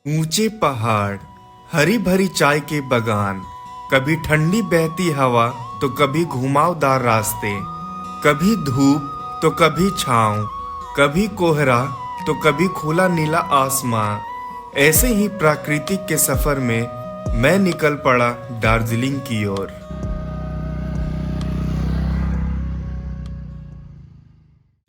ऊंचे पहाड़, हरी भरी चाय के बागान, कभी ठंडी बहती हवा तो कभी घुमावदार रास्ते, कभी धूप तो कभी छांव, कभी कोहरा तो कभी खुला नीला आसमां। ऐसे ही प्राकृतिक के सफर में मैं निकल पड़ा दार्जिलिंग की ओर।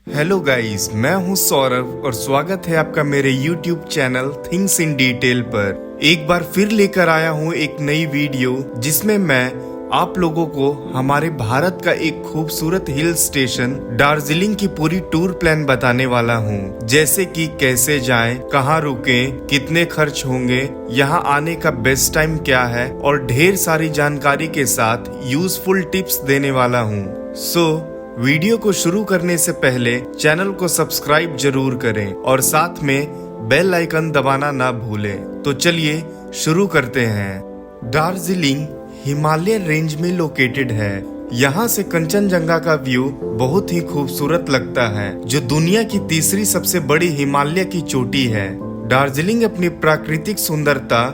हेलो गाइस, मैं हूं सौरभ और स्वागत है आपका मेरे YouTube channel things in detail पर। एक बार फिर लेकर आया हूं एक नई वीडियो जिसमें मैं आप लोगों को हमारे भारत का एक खूबसूरत हिल स्टेशन दार्जिलिंग की पूरी टूर प्लान बताने वाला हूं। जैसे कि कैसे जाएं, कहां रुकें, कितने खर्च होंगे, यहां आने का बेस्ट टाइम क्या है और ढेर सारी जानकारी के साथ यूजफुल टिप्स देने वाला हूं। वीडियो को शुरू करने से पहले चैनल को सब्सक्राइब जरूर करें और साथ में बेल आइकन दबाना ना भूलें। तो चलिए शुरू करते हैं। दार्जिलिंग हिमालय रेंज में लोकेटेड है। यहाँ से कंचनजंगा का व्यू बहुत ही खूबसूरत लगता है, जो दुनिया की तीसरी सबसे बड़ी हिमालय की चोटी है। दार्जिलिंग अपनी प्राकृतिक सुंदरता,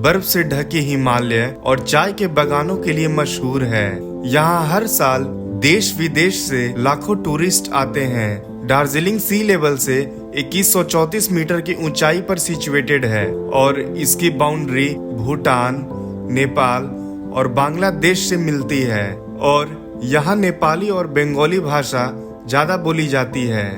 बर्फ से ढके हिमालय और चाय के बागानों के लिए मशहूर है। यहाँ हर साल देश विदेश से लाखों टूरिस्ट आते हैं। दार्जिलिंग सी लेवल से 2134 मीटर की ऊंचाई पर सिचुएटेड है और इसकी बाउंड्री भूटान, नेपाल और बांग्लादेश से मिलती है और यहाँ नेपाली और बंगाली भाषा ज्यादा बोली जाती है।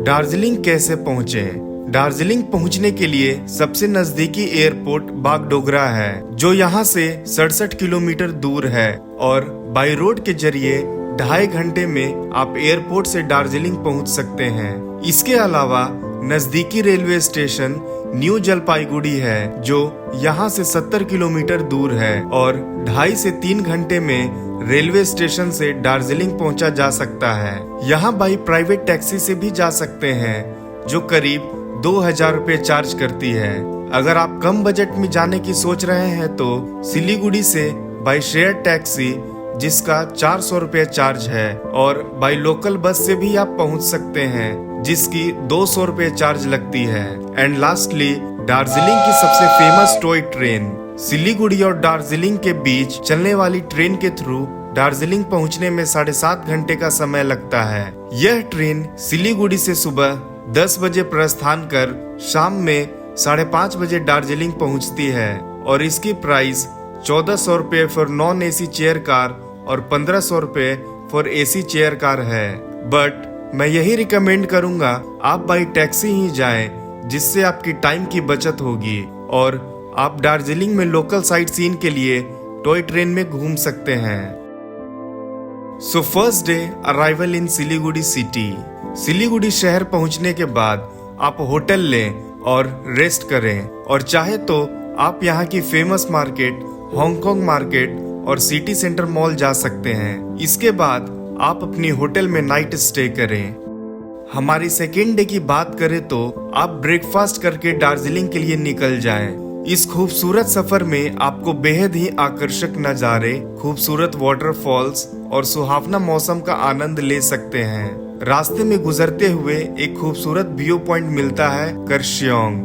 दार्जिलिंग कैसे पहुँचे? दार्जिलिंग पहुंचने के लिए सबसे नजदीकी एयरपोर्ट बागडोगरा है, जो यहाँ से 67 किलोमीटर दूर है और बाई रोड के जरिए 2.5 घंटे में आप एयरपोर्ट से दार्जिलिंग पहुंच सकते हैं। इसके अलावा नजदीकी रेलवे स्टेशन न्यू जलपाईगुड़ी है, जो यहाँ से 70 किलोमीटर दूर है और 2.5 से 3 घंटे में रेलवे स्टेशन से दार्जिलिंग पहुंचा जा सकता है। यहाँ बाई प्राइवेट टैक्सी से भी जा सकते हैं, जो करीब 2000 रुपये चार्ज करती है। अगर आप कम बजट में जाने की सोच रहे हैं तो सिलीगुड़ी से बाई शेयर टैक्सी, जिसका 400 रुपये चार्ज है, और बाई लोकल बस से भी आप पहुंच सकते हैं, जिसकी 200 रुपये चार्ज लगती है। एंड लास्टली, दार्जिलिंग की सबसे फेमस टॉय ट्रेन, सिलीगुड़ी और दार्जिलिंग के बीच चलने वाली ट्रेन के थ्रू दार्जिलिंग पहुंचने में 7.5 घंटे का समय लगता है। यह ट्रेन सिलीगुड़ी से सुबह 10 बजे प्रस्थान कर शाम में 5:30 बजे दार्जिलिंग पहुंचती है और इसकी प्राइस 1400 रुपये for non AC chair car और 1500 रुपये फॉर एसी चेयर कार है। बट मैं यही रिकमेंड करूंगा आप बाई टैक्सी ही जाएं, जिससे आपकी टाइम की बचत होगी और आप दार्जिलिंग में लोकल साइट सीन के लिए टॉय ट्रेन में घूम सकते हैं। सो फर्स्ट डे अराइवल इन सिलीगुड़ी सिटी। सिलीगुड़ी शहर पहुंचने के बाद आप होटल लें और रेस्ट करें, और चाहे तो आप यहाँ की फेमस मार्केट, हांगकांग मार्केट और सिटी सेंटर मॉल जा सकते हैं। इसके बाद आप अपनी होटल में नाइट स्टे करें। हमारी सेकेंड डे की बात करें तो आप ब्रेकफास्ट करके दार्जिलिंग के लिए निकल जाएं। इस खूबसूरत सफर में आपको बेहद ही आकर्षक नज़ारे, खूबसूरत वाटरफॉल्स और सुहावना मौसम का आनंद ले सकते हैं। रास्ते में गुजरते हुए एक खूबसूरत व्यू पॉइंट मिलता है, करशियोंग।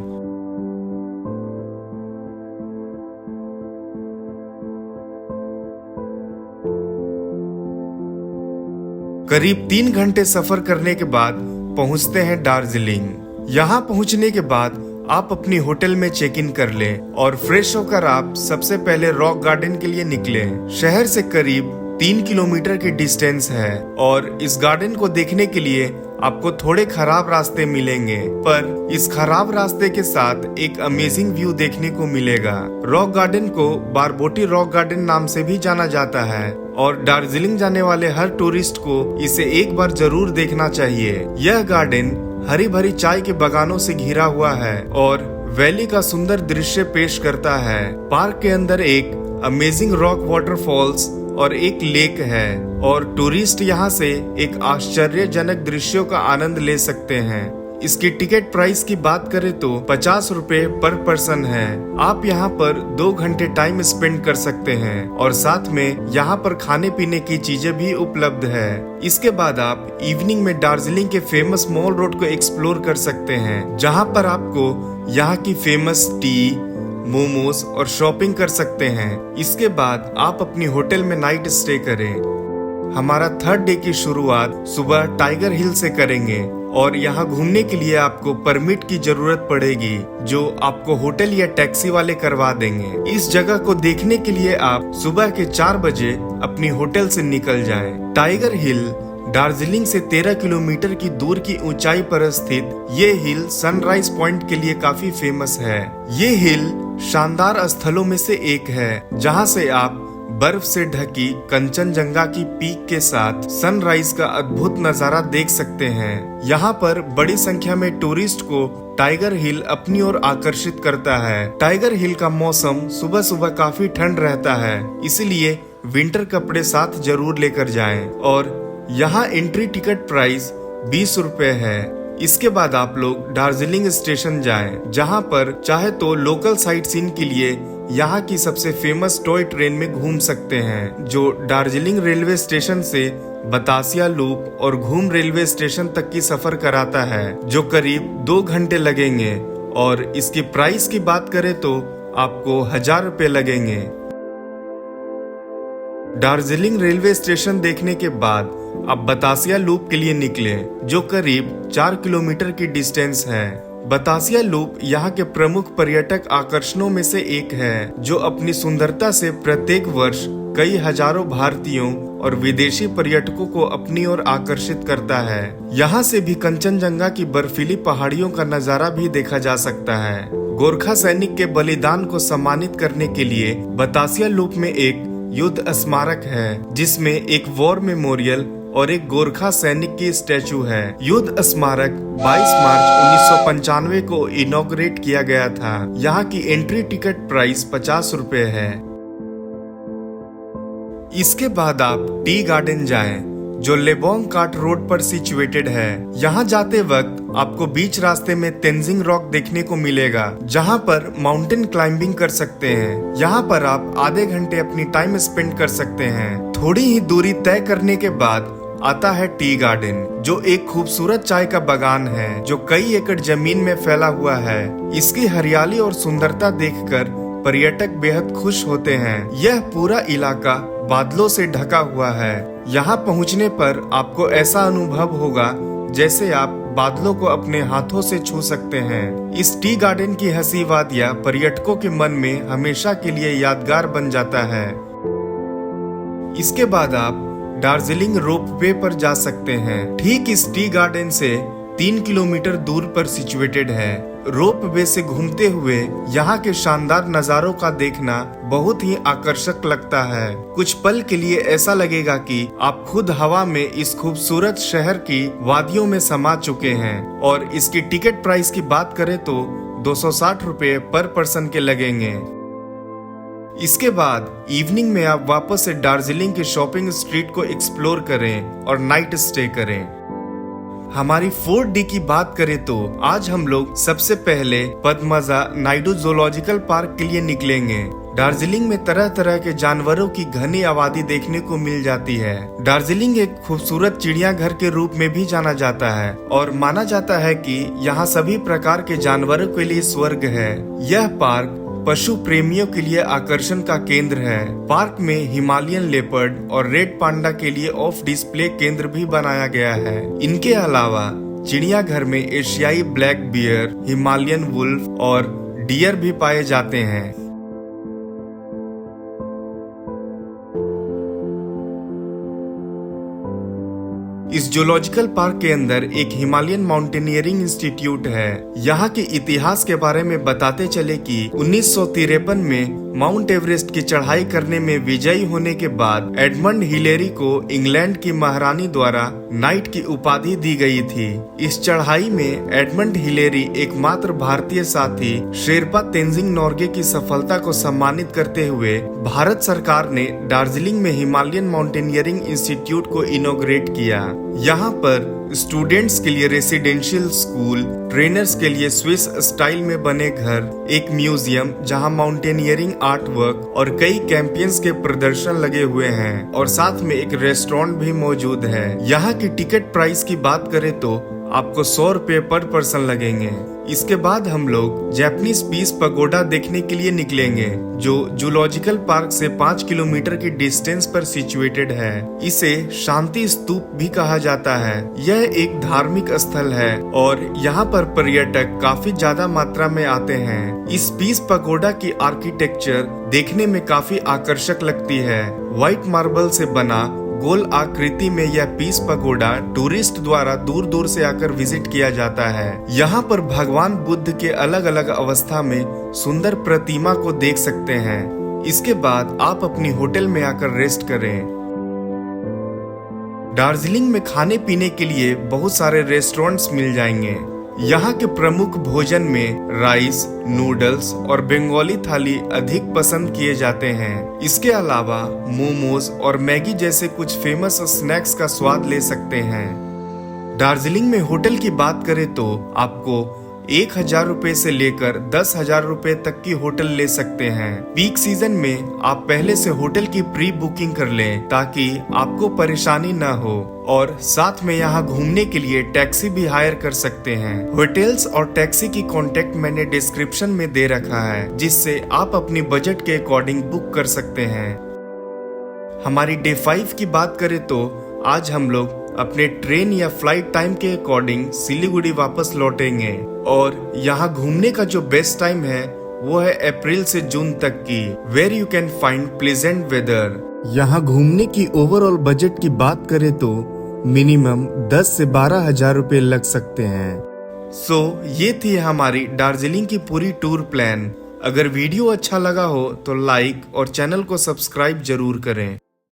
करीब 3 घंटे सफर करने के बाद पहुंचते हैं दार्जिलिंग। यहाँ पहुंचने के बाद आप अपनी होटल में चेक इन कर लें और फ्रेश होकर आप सबसे पहले रॉक गार्डन के लिए निकले। शहर से करीब 3 किलोमीटर की डिस्टेंस है और इस गार्डन को देखने के लिए आपको थोड़े खराब रास्ते मिलेंगे, पर इस खराब रास्ते के साथ एक अमेजिंग व्यू देखने को मिलेगा। रॉक गार्डन को बारबोटी रॉक गार्डन नाम से भी जाना जाता है और दार्जिलिंग जाने वाले हर टूरिस्ट को इसे एक बार जरूर देखना चाहिए। यह गार्डन हरी भरी चाय के बागानों से घिरा हुआ है और वैली का सुंदर दृश्य पेश करता है। पार्क के अंदर एक अमेजिंग रॉक वाटरफॉल्स और एक लेक है और टूरिस्ट यहाँ से एक आश्चर्यजनक दृश्यों का आनंद ले सकते हैं। इसकी टिकट प्राइस की बात करें तो 50 रुपए पर पर्सन है। आप यहाँ पर 2 घंटे टाइम स्पेंड कर सकते हैं और साथ में यहाँ पर खाने पीने की चीजें भी उपलब्ध है। इसके बाद आप इवनिंग में दार्जिलिंग के फेमस मॉल रोड को एक्सप्लोर कर सकते हैं, जहाँ पर आपको यहाँ की फेमस टी, मोमोज और शॉपिंग कर सकते हैं। इसके बाद आप अपनी होटल में नाइट स्टे करें। हमारा थर्ड डे की शुरुआत सुबह टाइगर हिल से करेंगे और यहाँ घूमने के लिए आपको परमिट की जरूरत पड़ेगी, जो आपको होटल या टैक्सी वाले करवा देंगे। इस जगह को देखने के लिए आप सुबह के 4 बजे अपनी होटल से निकल जाएं। टाइगर हिल दार्जिलिंग से 13 किलोमीटर की दूर की ऊंचाई पर स्थित ये हिल सनराइज पॉइंट के लिए काफी फेमस है। ये हिल शानदार स्थलों में से एक है, जहाँ से आप बर्फ से ढकी कंचनजंगा की पीक के साथ सनराइज का अद्भुत नजारा देख सकते हैं। यहाँ पर बड़ी संख्या में टूरिस्ट को टाइगर हिल अपनी ओर आकर्षित करता है। टाइगर हिल का मौसम सुबह सुबह काफी ठंड रहता है, इसलिए विंटर कपड़े साथ जरूर लेकर जाएं। और यहाँ एंट्री टिकट प्राइस 20 रुपए है। इसके बाद आप लोग दार्जिलिंग स्टेशन जाएं, जहां पर चाहे तो लोकल साइट सीन के लिए यहाँ की सबसे फेमस टॉय ट्रेन में घूम सकते हैं, जो दार्जिलिंग रेलवे स्टेशन से बतासिया लूप और घूम रेलवे स्टेशन तक की सफर कराता है, जो करीब 2 घंटे लगेंगे। और इसकी प्राइस की बात करें तो आपको 1000 रुपए लगेंगे। दार्जिलिंग रेलवे स्टेशन देखने के बाद आप बतासिया लूप के लिए निकले, जो करीब 4 किलोमीटर की डिस्टेंस है। बतासिया लूप यहाँ के प्रमुख पर्यटक आकर्षणों में से एक है, जो अपनी सुंदरता से प्रत्येक वर्ष कई हजारों भारतीयों और विदेशी पर्यटकों को अपनी ओर आकर्षित करता है। यहाँ से भी कंचनजंगा की बर्फीली पहाड़ियों का नजारा भी देखा जा सकता है। गोरखा सैनिक के बलिदान को सम्मानित करने के लिए बतासिया लूप में एक युद्ध स्मारक है, जिसमें एक वॉर मेमोरियल और एक गोरखा सैनिक की स्टैचू है। युद्ध स्मारक 22 मार्च 1995 को इनॉग्रेट किया गया था। यहाँ की एंट्री टिकट प्राइस 50 रुपए है। इसके बाद आप टी गार्डन जाएं, जो लेबोंग काट रोड पर सिचुएटेड है। यहाँ जाते वक्त आपको बीच रास्ते में तेंजिंग रॉक देखने को मिलेगा, जहाँ पर माउंटेन क्लाइंबिंग कर सकते हैं। यहाँ पर आप आधे घंटे अपनी टाइम स्पेंड कर सकते हैं। थोड़ी ही दूरी तय करने के बाद आता है टी गार्डन, जो एक खूबसूरत चाय का बागान है, जो कई एकड़ जमीन में फैला हुआ है। इसकी हरियाली और सुंदरता देखकर पर्यटक बेहद खुश होते हैं। यह पूरा इलाका बादलों से ढका हुआ है। यहाँ पहुँचने पर आपको ऐसा अनुभव होगा जैसे आप बादलों को अपने हाथों से छू सकते हैं। इस टी गार्डन की हंसी वादियाँ पर्यटकों के मन में हमेशा के लिए यादगार बन जाता है। इसके बाद आप दार्जिलिंग रोपवे पर जा सकते हैं। ठीक इस टी गार्डन से 3 किलोमीटर दूर पर सिचुएटेड है। रोपवे से घूमते हुए यहाँ के शानदार नजारों का देखना बहुत ही आकर्षक लगता है। कुछ पल के लिए ऐसा लगेगा कि आप खुद हवा में इस खूबसूरत शहर की वादियों में समा चुके हैं। और इसकी टिकट प्राइस की बात करें तो 260 रुपए पर पर्सन के लगेंगे। इसके बाद इवनिंग में आप वापस से दार्जिलिंग के शॉपिंग स्ट्रीट को एक्सप्लोर करें और नाइट स्टे करें। हमारी 4th डे की बात करें तो आज हम लोग सबसे पहले पद्मजा नायडू जूलॉजिकल पार्क के लिए निकलेंगे। दार्जिलिंग में तरह तरह के जानवरों की घनी आबादी देखने को मिल जाती है। दार्जिलिंग एक खूबसूरत चिड़ियाघर के रूप में भी जाना जाता है और माना जाता है कि यहाँ सभी प्रकार के जानवरों के लिए स्वर्ग है। यह पार्क पशु प्रेमियों के लिए आकर्षण का केंद्र है। पार्क में हिमालयन लेपर्ड और रेड पांडा के लिए ऑफ डिस्प्ले केंद्र भी बनाया गया है। इनके अलावा चिड़ियाघर में एशियाई ब्लैक बियर, हिमालयन वुल्फ और डियर भी पाए जाते हैं। इस जूलॉजिकल पार्क के अंदर एक हिमालयन माउंटेनियरिंग इंस्टीट्यूट है। यहाँ के इतिहास के बारे में बताते चले कि 1953 में माउंट एवरेस्ट की चढ़ाई करने में विजयी होने के बाद एडमंड हिलेरी को इंग्लैंड की महारानी द्वारा नाइट की उपाधि दी गई थी। इस चढ़ाई में एडमंड हिलेरी एकमात्र भारतीय साथी शेरपा तेंजिंग नोर्गे की सफलता को सम्मानित करते हुए भारत सरकार ने दार्जिलिंग में हिमालयन माउंटेनियरिंग इंस्टीट्यूट को इनॉग्रेट किया। यहाँ पर स्टूडेंट्स के लिए रेसिडेंशियल स्कूल, ट्रेनर्स के लिए स्विस स्टाइल में बने घर, एक म्यूजियम जहाँ माउंटेनियरिंग आर्ट वर्क और कई कैंपियंस के प्रदर्शन लगे हुए हैं और साथ में एक रेस्टोरेंट भी मौजूद है। यहाँ की टिकट प्राइस की बात करें तो आपको 100 रुपए पर पर्सन लगेंगे। इसके बाद हम लोग जापानीज पीस पगोडा देखने के लिए निकलेंगे, जो जूलॉजिकल पार्क से 5 किलोमीटर की डिस्टेंस पर सिचुएटेड है। इसे शांति स्तूप भी कहा जाता है। यह एक धार्मिक स्थल है और यहाँ पर पर्यटक काफी ज्यादा मात्रा में आते हैं। इस पीस पगोडा की आर्किटेक्चर देखने में काफी आकर्षक लगती है। व्हाइट मार्बल से बना गोल आकृति में यह पीस पगोडा टूरिस्ट द्वारा दूर दूर से आकर विजिट किया जाता है। यहाँ पर भगवान बुद्ध के अलग अलग अवस्था में सुंदर प्रतिमा को देख सकते हैं। इसके बाद आप अपनी होटल में आकर रेस्ट करें। दार्जिलिंग में खाने पीने के लिए बहुत सारे रेस्टोरेंट्स मिल जाएंगे। यहाँ के प्रमुख भोजन में राइस, नूडल्स और बंगाली थाली अधिक पसंद किए जाते हैं। इसके अलावा मोमोज और मैगी जैसे कुछ फेमस स्नैक्स का स्वाद ले सकते हैं। दार्जिलिंग में होटल की बात करें तो आपको 1000 रुपए से लेकर 10,000 रुपए तक की होटल ले सकते हैं। पीक सीजन में आप पहले से होटल की प्री बुकिंग कर लें ताकि आपको परेशानी न हो, और साथ में यहाँ घूमने के लिए टैक्सी भी हायर कर सकते हैं। होटल्स और टैक्सी की कॉन्टेक्ट मैंने डिस्क्रिप्शन में दे रखा है, जिससे आप अपनी बजट के अकॉर्डिंग बुक कर सकते हैं। हमारी डे 5 की बात करें तो आज हम लोग अपने ट्रेन या फ्लाइट टाइम के अकॉर्डिंग सिलीगुड़ी वापस लौटेंगे, और यहाँ घूमने का जो बेस्ट टाइम है वो है अप्रैल से जून तक की, where you can find pleasant weather. यहाँ घूमने की ओवरऑल बजट की बात करें तो मिनिमम 10 से 12,000 रुपए लग सकते हैं। ये थी हमारी दार्जिलिंग की पूरी टूर प्लान। अगर वीडियो अच्छा लगा हो तो लाइक और चैनल को सब्सक्राइब जरूर करें।